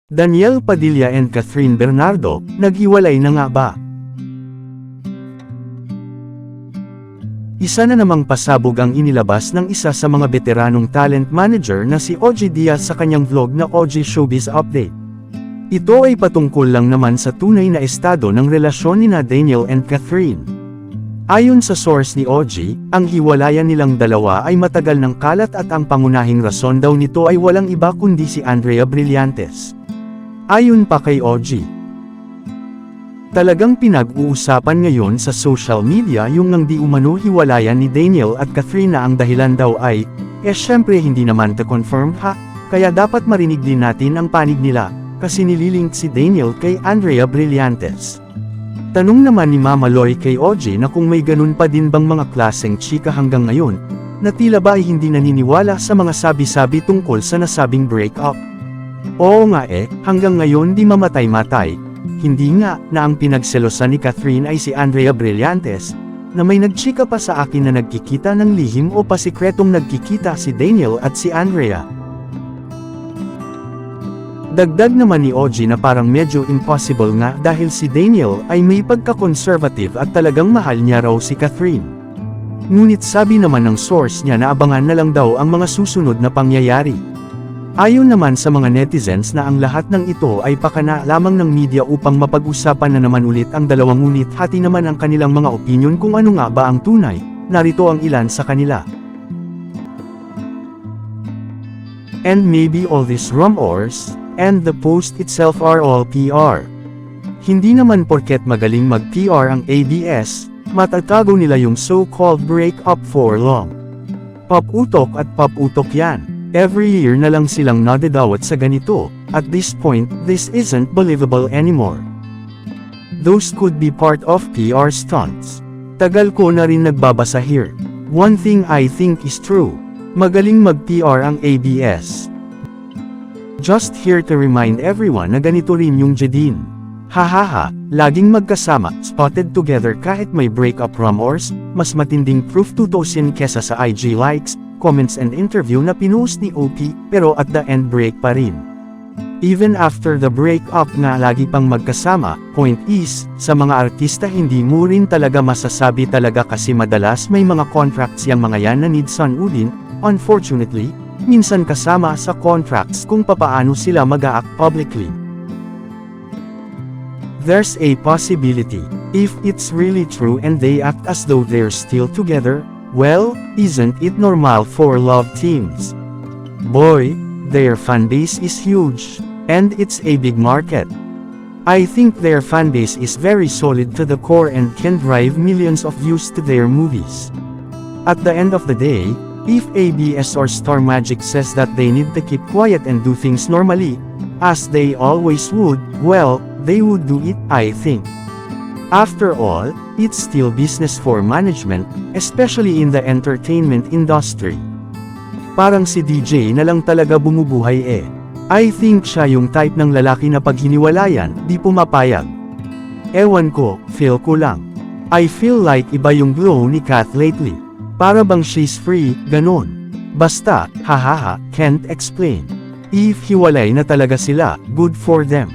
Daniel Padilla and Catherine Bernardo, naghiwalay na nga ba? Isa na namang pasabog ang inilabas ng isa sa mga veteranong talent manager na si OG Diaz sa kanyang vlog na OG Showbiz Update. Ito ay patungkol lang naman sa tunay na estado ng relasyon ni Daniel and Catherine. Ayon sa source ni OG, ang hiwalayan nilang dalawa ay matagal ng kalat at ang pangunahing rason daw nito ay walang iba kundi si Andrea Brillantes. Ayon pa kay OG, talagang pinag-uusapan ngayon sa social media yung nang di umano hiwalayan ni Daniel at Catherine na ang dahilan daw ay, syempre hindi naman to confirm kaya dapat marinig din natin ang panig nila, kasi nililink si Daniel kay Andrea Brillantes. Tanong naman ni Mama Loy kay OG na kung may ganun pa din bang mga klaseng chika hanggang ngayon, na tila ba ay hindi naniniwala sa mga sabi-sabi tungkol sa nasabing breakup. Oo nga hanggang ngayon di mamatay-matay. Hindi nga na ang pinagselosan ni Catherine ay si Andrea Brillantes, na may nagchika pa sa akin na nagkikita ng lihim o pasikretong nagkikita si Daniel at si Andrea. Dagdag naman ni OG na parang medyo impossible nga dahil si Daniel ay may pagka-conservative at talagang mahal niya raw si Catherine. Ngunit sabi naman ng source niya na abangan na lang daw ang mga susunod na pangyayari. Ayon naman sa mga netizens na ang lahat ng ito ay pakana lamang ng media upang mapag-usapan na naman ulit ang dalawang ngunit hati naman ang kanilang mga opinyon kung ano nga ba ang tunay, narito ang ilan sa kanila. And maybe all these rumors, and the post itself are all PR. Hindi naman porket magaling mag-PR ang ABS, matatago nila yung so-called break-up for long. Pop-utok at pop-utok yan. Every year na lang silang nadadawat sa ganito, at this point, this isn't believable anymore. Those could be part of PR stunts. Tagal ko na rin nagbabasa here. One thing I think is true. Magaling mag-PR ang ABS. Just here to remind everyone na ganito rin yung Jadine. Hahaha, laging magkasama, spotted together kahit may breakup rumors, mas matinding proof tutusin kesa sa IG likes, comments and interview na pinost ni OP, pero at the end break pa rin. Even after the breakup nga lagi pang magkasama, point is, sa mga artista hindi mo rin talaga masasabi talaga kasi madalas may mga contracts yang mga yan na need sunudin, unfortunately, minsan kasama sa contracts kung papaano sila mag-a-act publicly. There's a possibility, if it's really true and they act as though they're still together, well, isn't it normal for love teams? Boy, their fanbase is huge, and it's a big market. I think their fanbase is very solid to the core and can drive millions of views to their movies. At the end of the day, if ABS or Star Magic says that they need to keep quiet and do things normally, as they always would, well, they would do it, I think. After all, it's still business for management, especially in the entertainment industry. Parang si DJ na lang talaga bumubuhay I think siya yung type ng lalaki na pag hiniwalayan, di pumapayag. Ewan ko, feel ko lang. I feel like iba yung glow ni Kat lately. Para bang she's free, ganon. Basta, hahaha, can't explain. If hiwalay na talaga sila, good for them.